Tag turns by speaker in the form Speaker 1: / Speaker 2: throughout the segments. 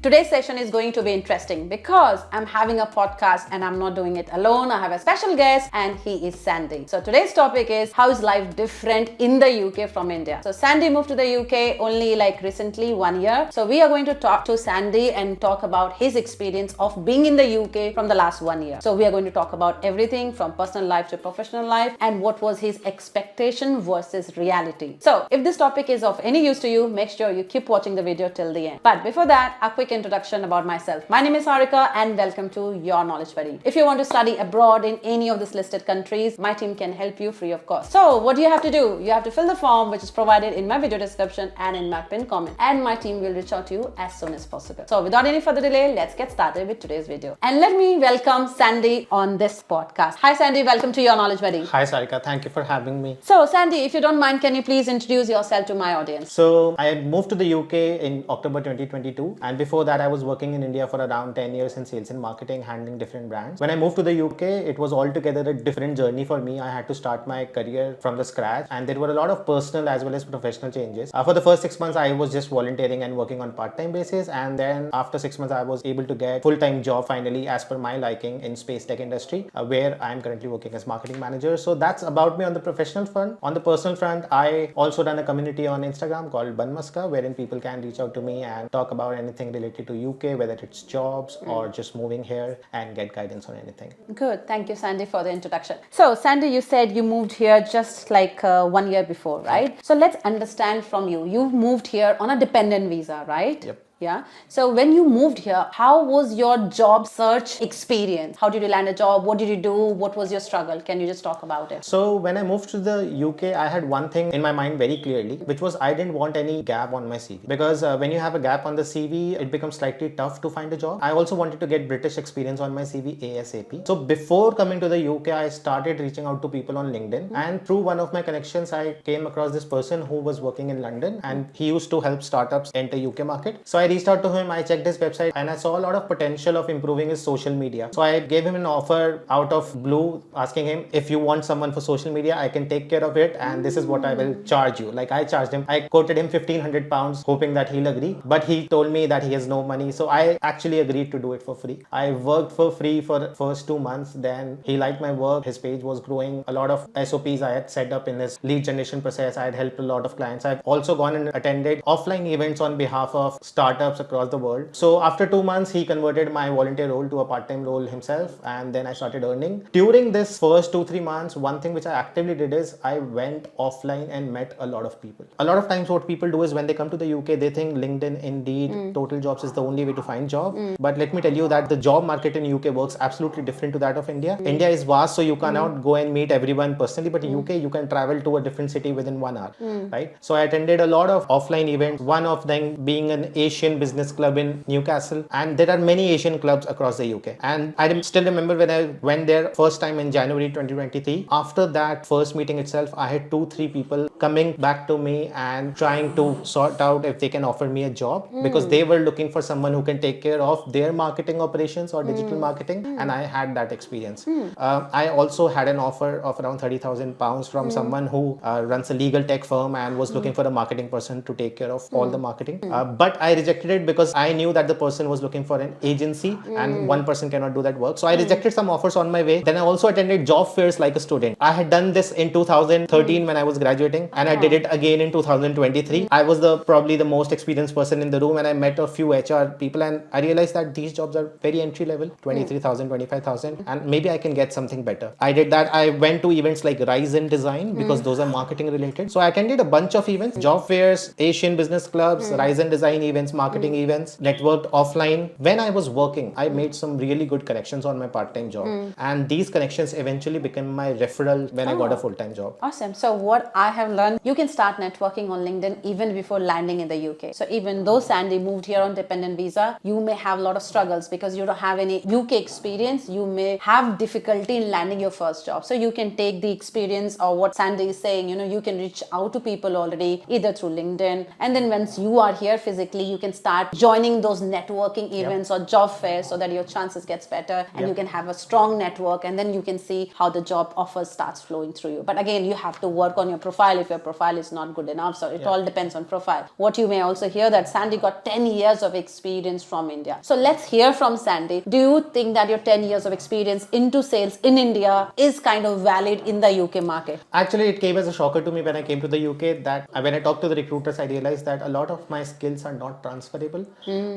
Speaker 1: Today's session is going to be interesting because I'm having a podcast and I'm not doing it alone. I have a special guest and he is Sandy. So today's topic is how is life different in the UK from India. So Sandy moved to the UK only like recently 1 year. So we are going to talk to Sandy and talk about his experience of being in the UK from the last 1 year. So we are going to talk about everything from personal life to professional life and what was his expectation versus reality. So if this topic is of any use to you, make sure you keep watching the video till the end. But before that, a quick introduction about myself. My name is Sarica and welcome to Your Knowledge Buddy. If you want to study abroad in any of these listed countries, my team can help you free of cost. So what do you have to do? You have to fill the form which is provided in my video description and in my pinned comment, and my team will reach out to you as soon as possible. So without any further delay, let's get started with today's video. And let me welcome Sandy on this podcast. Hi Sandy, welcome to Your Knowledge Buddy.
Speaker 2: Hi Sarica, thank you for having me.
Speaker 1: So Sandy, if you don't mind, can you please introduce yourself to my audience?
Speaker 2: So I moved to the UK in October 2022, and before that I was working in India for around 10 years in sales and marketing, handling different brands. When I moved to the UK, it was altogether a different journey for me. I had to start my career from the scratch, and there were a lot of personal as well as professional changes. For the first 6 months I was just volunteering and working on part-time basis, and then after 6 months I was able to get full-time job finally as per my liking in space tech industry, where I am currently working as marketing manager. So that's about me on the professional front. On the personal front, I also run a community on Instagram called Banmaska, wherein people can reach out to me and talk about anything related to UK, whether it's jobs or just moving here, and get guidance on anything.
Speaker 1: Good. Thank you, Sandy, for the introduction. So Sandy, you said you moved here just like 1 year before, right? So let's understand from you. You moved here on a dependent visa, right?
Speaker 2: Yep.
Speaker 1: Yeah. So when you moved here, how was your job search experience? How did you land a job? What did you do? What was your struggle? Can you just talk about it?
Speaker 2: So when I moved to the UK, I had one thing in my mind very clearly, which was I didn't want any gap on my CV, because when you have a gap on the CV, it becomes slightly tough to find a job. I also wanted to get British experience on my CV ASAP. So before coming to the UK, I started reaching out to people on LinkedIn, and through one of my connections, I came across this person who was working in London, and he used to help startups enter UK market. So I reached out to him, I checked his website, and I saw a lot of potential of improving his social media. So I gave him an offer out of blue, asking him, if you want someone for social media, I can take care of it, and this is what I will charge you. Like I charged him, I quoted him £1,500, hoping that he'll agree, but he told me that he has no money. So I actually agreed to do it for free. I worked for free for the first 2 months. Then he liked my work. His page was growing. A lot of SOPs I had set up in his lead generation process. I had helped a lot of clients. I've also gone and attended offline events on behalf of startups across the world. So after 2 months, he converted my volunteer role to a part-time role himself, and then I started earning. During this first 2-3 months, one thing which I actively did is I went offline and met a lot of people. A lot of times what people do is when they come to the UK, they think LinkedIn, Indeed, Total Jobs is the only way to find job. But let me tell you that the job market in UK works absolutely different to that of India. India is vast, so you cannot go and meet everyone personally, but in UK you can travel to a different city within 1 hour, right? So I attended a lot of offline events, one of them being an Asian business club in Newcastle, and there are many Asian clubs across the UK. And I still remember when I went there first time in January 2023. After that first meeting itself, I had 2-3 people coming back to me and trying to sort out if they can offer me a job, because they were looking for someone who can take care of their marketing operations or digital marketing, and I had that experience. I also had an offer of around £30,000 from someone who runs a legal tech firm and was looking for a marketing person to take care of all the marketing. But I rejected it because I knew that the person was looking for an agency, and one person cannot do that work. So I rejected some offers on my way. Then I also attended job fairs like a student. I had done this in 2013 when I was graduating, and I did it again in 2023. I was probably the most experienced person in the room, and I met a few HR people, and I realized that these jobs are very entry level, 23,000, 25,000, and maybe I can get something better. I did that. I went to events like Rise in Design, because those are marketing related. So I attended a bunch of events, job fairs, Asian business clubs, Rise in Design events, marketing events, networked offline. When I was working, I made some really good connections on my part-time job, and these connections eventually became my referral when I got a full-time job.
Speaker 1: Awesome. So what I have learned, you can start networking on LinkedIn even before landing in the UK. So even though Sandy moved here on dependent visa, you may have a lot of struggles because you don't have any UK experience. You may have difficulty in landing your first job. So you can take the experience or what Sandy is saying, you can reach out to people already either through LinkedIn, and then once you are here physically, you can start joining those networking events or job fairs so that your chances gets better and you can have a strong network, and then you can see how the job offers starts flowing through you. But again, you have to work on your profile if your profile is not good enough. So it all depends on profile. What you may also hear that Sandy got 10 years of experience from India. So let's hear from Sandy. Do you think that your 10 years of experience into sales in India is kind of valid in the UK market?
Speaker 2: Actually, it came as a shocker to me when I came to the UK that when I talked to the recruiters, I realized that a lot of my skills are not transferable.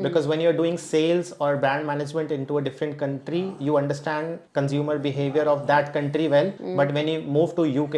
Speaker 2: Because when you're doing sales or brand management into a different country, you understand consumer behavior of that country well. But when you move to UK,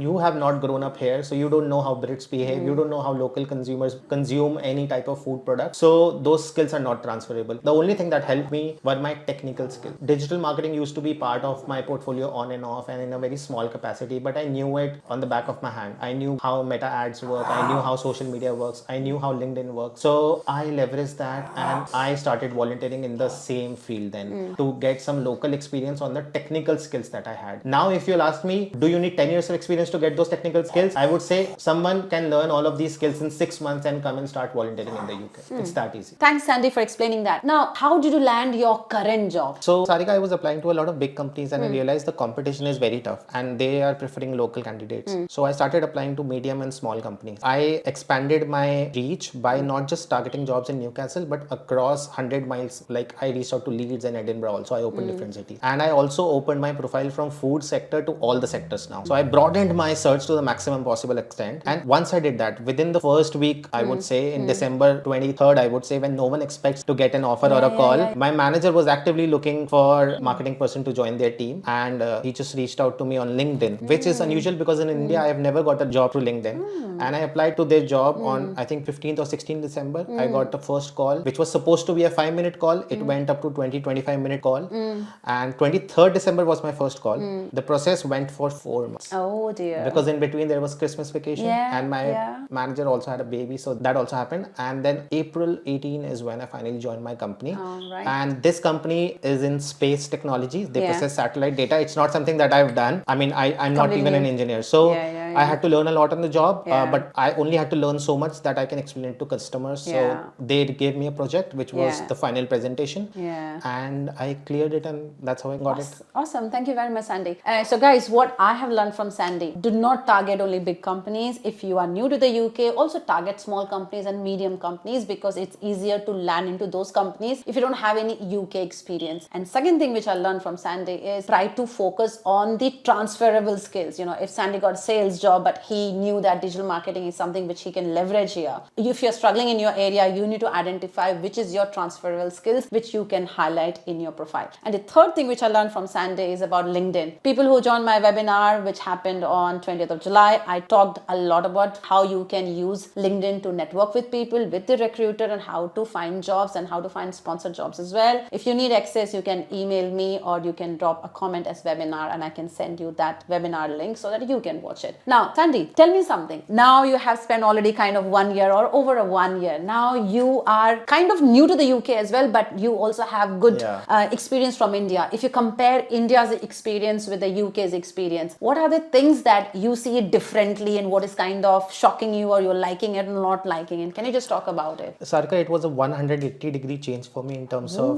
Speaker 2: you have not grown up here, so you don't know how Brits behave. You don't know how local consumers consume any type of food product. So those skills are not transferable. The only thing that helped me were my technical skills. Digital marketing used to be part of my portfolio on and off and in a very small capacity, but I knew it on the back of my hand. I knew how meta ads work. I knew how social media works. I knew how LinkedIn works. So I leveraged that and I started volunteering in the same field then to get some local experience on the technical skills that I had. Now, if you'll ask me, do you need 10 years of experience to get those technical skills? I would say someone can learn all of these skills in 6 months and come and start volunteering in the UK. It's that easy.
Speaker 1: Thanks, Sandy, for explaining that. Now, how did you land your current job?
Speaker 2: So, Sarica, I was applying to a lot of big companies and I realized the competition is very tough and they are preferring local candidates. So, I started applying to medium and small companies. I expanded my reach by not just targeting jobs in Newcastle, but across 100 miles. Like, I reached out to Leeds and Edinburgh also. I opened different cities. And I also opened my profile from food sector to all the sectors now. So, I broadened my search to the maximum possible extent. And once I did that, within the first week, I would say in December 23rd, I would say when no one expects to get an offer or a call, my manager was actively looking for a marketing person to join their team. And he just reached out to me on LinkedIn, which is unusual because in India, I have never got a job through LinkedIn. And I applied to their job on, I think, 15th or 16th December. I got the first call, which was supposed to be a 5-minute call. It went up to 20-25-minute call. And 23rd December was my first call. The process went for 4 months.
Speaker 1: Oh dear.
Speaker 2: Because in between there was Christmas vacation and my manager also had a baby, so that also happened. And then April 18 is when I finally joined my company. And this company is in space technology. They process satellite data. It's not something that I've done. I mean, I'm not even an engineer, so I had to learn a lot on the job, but I only had to learn so much that I can explain it to customers. So they gave me a project which was the final presentation, and I cleared it, and that's how I got it.
Speaker 1: Awesome. Thank you very much, Sandy. So guys, what I have learned from Sandy, do not target only big companies. If you are new to the UK, also target small companies and medium companies because it's easier to land into those companies if you don't have any UK experience. And second thing which I learned from Sandy is try to focus on the transferable skills. You know, if Sandy got a sales job, but he knew that digital marketing is something which he can leverage here. If you're struggling in your area, you need to identify which is your transferable skills, which you can highlight in your profile. And the third thing which I learned from Sandy is about LinkedIn. People who joined my webinar, which happened on 20th of July, I talked a lot about how you can use LinkedIn to network with people, with the recruiter, and how to find jobs and how to find sponsored jobs as well. If you need access, you can email me or you can drop a comment as webinar and I can send you that webinar link so that you can watch it. Now, Sandy, tell me something. Now you have spent already kind of 1 year or over a 1 year. Now you are kind of new to the UK as well, but you also have good experience from India. If you compare India's experience with the UK's experience, what are the things that you see it differently and what is kind of shocking you or you're liking it or not liking it? Can you just talk about it?
Speaker 2: Sarica, it was a 180-degree change for me in terms of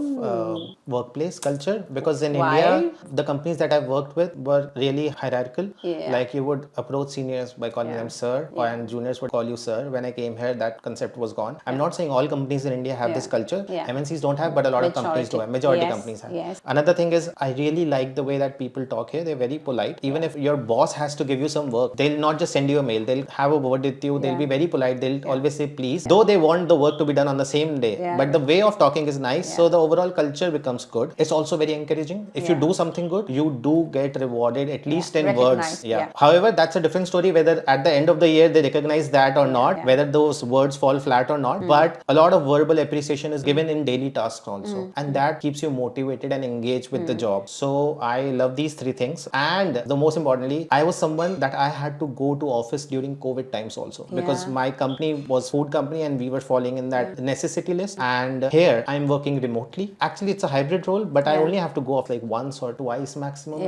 Speaker 2: workplace culture, because in India, the companies that I've worked with were really hierarchical. Like you would approach seniors by calling them sir, and juniors would call you sir. When I came here, that concept was gone. I'm not saying all companies in India have this culture. MNCs don't have, but a lot of companies do have. Majority companies have. Another thing is, I really like the way that people talk here. They're very polite. Even if your boss has to give you some work, they'll not just send you a mail. They'll have a word with you. They'll be very polite. They'll always say please, though they want the work to be done on the same day. But the way of talking is nice. So the overall culture becomes good. It's also very encouraging. If you do something good, you do get rewarded, at least in words. However, that's a different story whether at the end of the year they recognize that or not, whether those words fall flat or not. But a lot of verbal appreciation is given in daily tasks also. And that keeps you motivated and engaged with the job. So I love these three things. And the most importantly, I was someone that I had to go to office during COVID times also, because my company was food company and we were falling in that necessity list. And here I'm working remotely. Actually, it's a hybrid role, but I only have to go off like once or twice maximum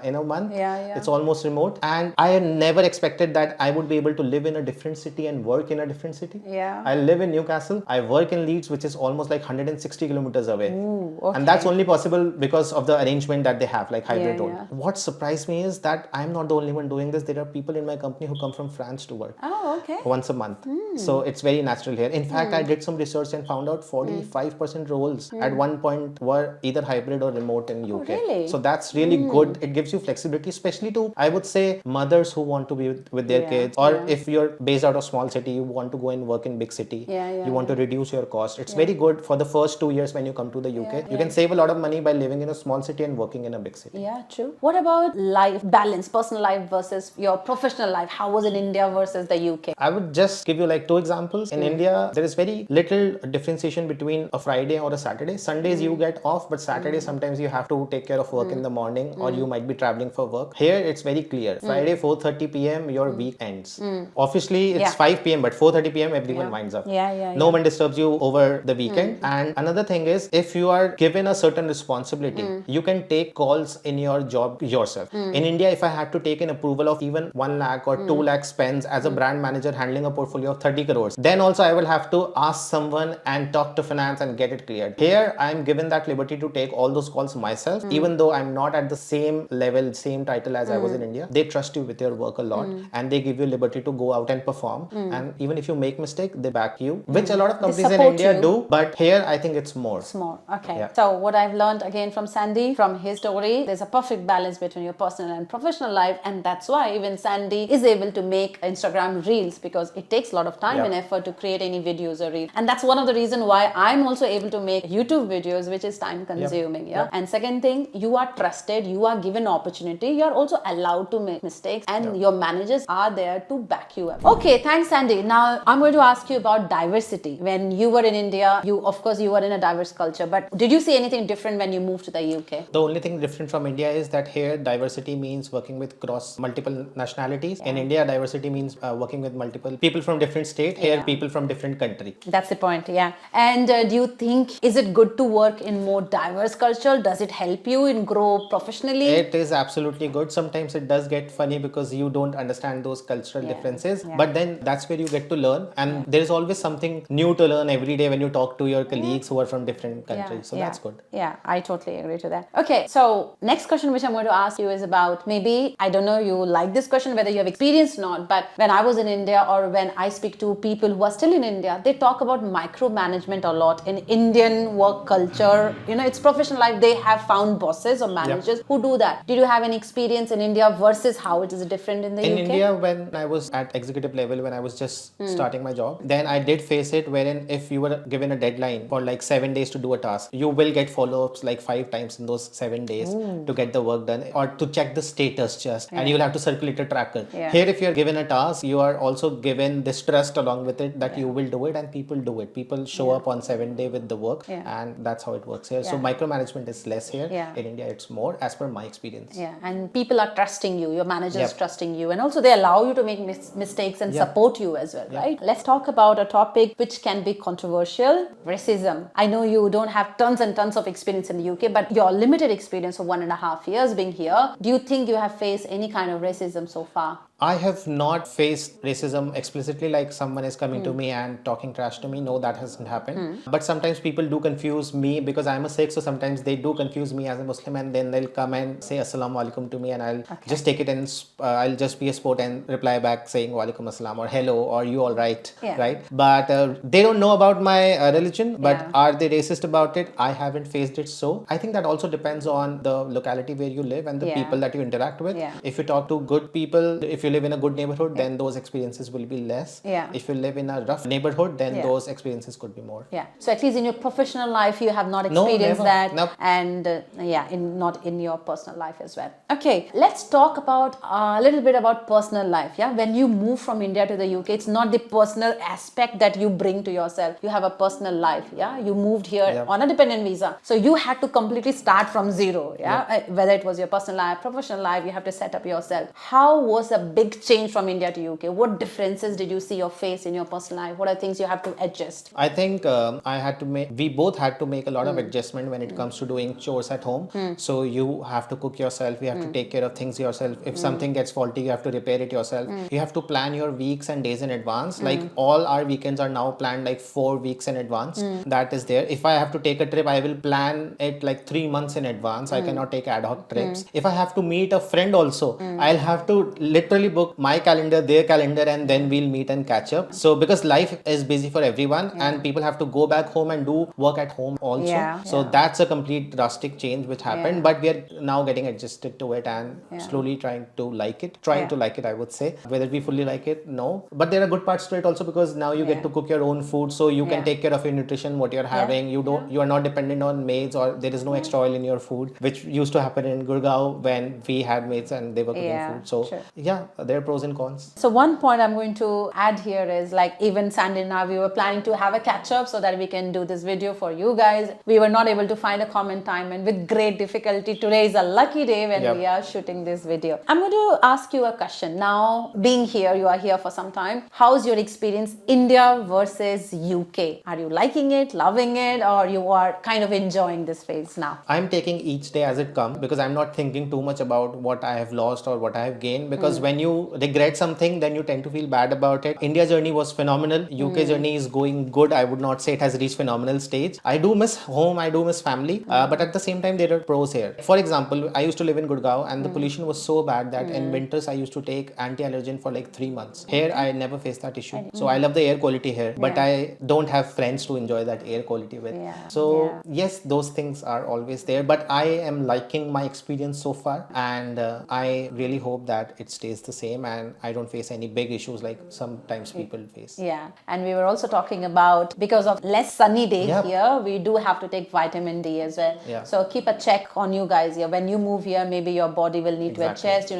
Speaker 2: in a month. It's almost remote. And I never expected that I would be able to live in a different city and work in a different city. I live in Newcastle. I work in Leeds, which is almost like 160 kilometers away.
Speaker 1: Ooh, okay.
Speaker 2: And that's only possible because of the arrangement that they have, like hybrid role.
Speaker 1: yeah.
Speaker 2: What surprised me is that I'm not the only one doing this. There are people in my company who come from France to work
Speaker 1: Oh, okay.
Speaker 2: once a month. So it's very natural here. In fact, I did some research and found out 45% roles at one point were either hybrid or remote in UK.
Speaker 1: really?
Speaker 2: So that's really good. It gives you flexibility, especially to, I would say, mothers who want to be with their kids, or if you're based out of small city, you want to go and work in big city. You want to reduce your cost. It's very good for the first 2 years when you come to the UK. You can save a lot of money by living in a small city and working in a big city.
Speaker 1: Yeah, true. What about life balance, personal life versus your professional life? How was it in India versus the UK?
Speaker 2: I would just give you like 2 examples. In India, there is very little differentiation between a Friday or a Saturday. Sundays you get off, but Saturday sometimes you have to take care of work in the morning, or you might be traveling for work. Here it's very clear. Friday 4:30 p.m. your week ends. Officially it's 5 p.m. but 4:30 p.m. everyone winds up. No one disturbs you over the weekend. And another thing is, if you are given a certain responsibility, you can take calls in your job yourself. In India, if I had to take an approval of even 1 lakh or 2 lakh spends as a brand manager handling a portfolio of 30 crores, then also I will have to ask someone and talk to finance and get it cleared. Here, I'm given that liberty to take all those calls myself, even though I'm not at the same level, same title as I was in India. They trust you with your work a lot, and they give you liberty to go out and perform. And even if you make mistake, they back you, which a lot of companies in India do, but here I think it's more.
Speaker 1: It's more. Okay. So what I've learned again from Sandy, from his story, there's a perfect balance between your personal and professional life, and that's why even Sandy is able to make Instagram reels, because it takes a lot of time and effort to create any videos or reels. And that's one of the reasons why I'm also able to make YouTube videos, which is time consuming. And second thing, you are trusted, you are given opportunity, you are also allowed to make mistakes, and your managers are there to back you up. Okay, thanks Sandy. Now I'm going to ask you about diversity. When you were in India, of course you were in a diverse culture, but did you see anything different when you moved to the UK?
Speaker 2: The only thing different from India is that here diversity means working with multiple nationalities. In India, diversity means working with multiple people from different states. Here, people from different country.
Speaker 1: That's the point, And do you think, is it good to work in more diverse culture? Does it help you in grow professionally?
Speaker 2: It is absolutely good. Sometimes it does get funny because you don't understand those cultural differences, but then that's where you get to learn, and there is always something new to learn every day when you talk to your colleagues who are from different countries. So that's good.
Speaker 1: Yeah, I totally agree to that. Okay, so next question which I'm going to ask you is about, maybe, I don't know you like this question, whether you have experience or not, but when I was in India, or when I speak to people who are still in India, they talk about micromanagement a lot in Indian work culture. You know, it's professional life. They have found bosses or managers who do that. Did you have any experience in India versus how it is different in the UK?
Speaker 2: In India, when I was at executive level, when I was just starting my job, then I did face it, wherein if you were given a deadline for like 7 days to do a task, you will get follow-ups like 5 times in those 7 days to get the work done, or to check the status just, and you'll have to circulate a tracker. Here, if you're given a task, you are also given this trust along with it that you will do it, and people do it. People show up on 7th day with the work, and that's how it works here. So micromanagement is less here. In India, it's more, as per my experience.
Speaker 1: And people are trusting you, your managers trusting you, and also they allow you to make mistakes and support you as well, right? Let's talk about a topic which can be controversial: racism. I know you don't have tons and tons of experience in the UK, but your limited experience of 1.5 years being here, do you think you have faced any kind of racism so far?
Speaker 2: I have not faced racism explicitly, like someone is coming to me and talking trash to me. No, that hasn't happened. But sometimes people do confuse me because I'm a Sikh, so sometimes they do confuse me as a Muslim, and then they'll come and say Assalamu alaikum to me, and I'll just take it and I'll just be a sport and reply back saying Walaikum Assalam or hello or you all right, right? But they don't know about my religion, but are they racist about it? I haven't faced it. So I think that also depends on the locality where you live and the people that you interact with. If you talk to good people, if you live in a good neighborhood, then those experiences will be less. If you live in a rough neighborhood, then those experiences could be more.
Speaker 1: So at least in your professional life, you have not experienced that. And not in your personal life as well. Okay, let's talk about a little bit about personal life. When you move from India to the UK, it's not the personal aspect that you bring to yourself. You have a personal life. You moved here on a dependent visa, so you had to completely start from zero. Whether it was your personal life, professional life, you have to set up yourself. How was a big big change from India to UK? What differences did you see or face in your personal life? What are things you have to adjust?
Speaker 2: I think we both had to make a lot of adjustment when it comes to doing chores at home. So you have to cook yourself, you have to take care of things yourself. If something gets faulty, you have to repair it yourself. You have to plan your weeks and days in advance. Like all our weekends are now planned like 4 weeks in advance. That is there. If I have to take a trip, I will plan it like 3 months in advance. I cannot take ad hoc trips. If I have to meet a friend also, I'll have to literally book my calendar, their calendar, and then we'll meet and catch up. So because life is busy for everyone and people have to go back home and do work at home also. So that's a complete drastic change which happened, but we are now getting adjusted to it and slowly trying to like it. To like it, I would say. Whether we fully like it, no. But there are good parts to it also, because now you get to cook your own food, so you can take care of your nutrition, what you're having. You are not dependent on maids, or there is no extra oil in your food, which used to happen in Gurgaon when we had maids and they were cooking food. So there are pros and cons.
Speaker 1: So one point I'm going to add here is, like, even Sandy and I, we were planning to have a catch up so that we can do this video for you guys. We were not able to find a common time, and with great difficulty, today is a lucky day when we are shooting this video. I'm going to ask you a question. Now, being here, you are here for some time. How's your experience India versus UK? Are you liking it, loving it, or you are kind of enjoying this phase now?
Speaker 2: I'm taking each day as it comes, because I'm not thinking too much about what I have lost or what I have gained, because when you regret something, then you tend to feel bad about it. India journey was phenomenal. UK journey is going good. I would not say it has reached phenomenal stage. I do miss home, I do miss family, but at the same time there are pros here. For example, I used to live in Gurgaon and the pollution was so bad that in winters I used to take anti-allergen for like 3 months. Here I never faced that issue. So I love the air quality here, but I don't have friends to enjoy that air quality with. So yes, those things are always there, but I am liking my experience so far, and I really hope that it stays the same and I don't face any big issues like sometimes people face.
Speaker 1: And we were also talking about, because of less sunny days here, we do have to take vitamin D as well. So keep a check on you guys here. When you move here, maybe your body will need to adjust.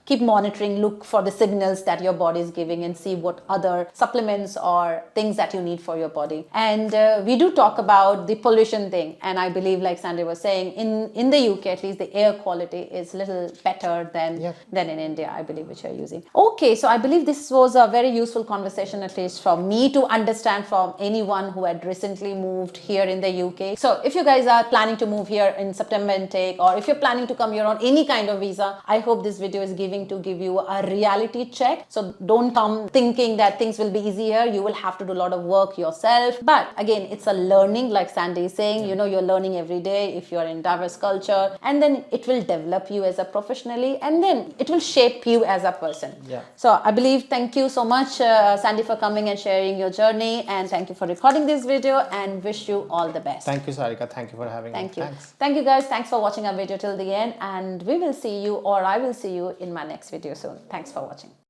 Speaker 1: Keep monitoring, look for the signals that your body is giving, and see what other supplements or things that you need for your body. And we do talk about the pollution thing, and I believe, like Sandy was saying, in the UK at least, the air quality is a little better than in India, I believe, which you're using. Okay, so I believe this was a very useful conversation, at least for me to understand from anyone who had recently moved here in the UK. So if you guys are planning to move here in September intake, or if you're planning to come here on any kind of visa, I hope this video is give you a reality check. So don't come thinking that things will be easier. You will have to do a lot of work yourself. But again, it's a learning, like Sandy is saying, you're learning every day if you're in diverse culture, and then it will develop you as a professionally, and then it will shape you as a person. So I believe, thank you so much, Sandy, for coming and sharing your journey, and thank you for recording this video, and wish you all the best.
Speaker 2: Thank you, Sarica. Thank you for having me.
Speaker 1: Thank you. Thank you, guys. Thanks for watching our video till the end, and we will see you, or I will see you in my next video soon. Thanks for watching.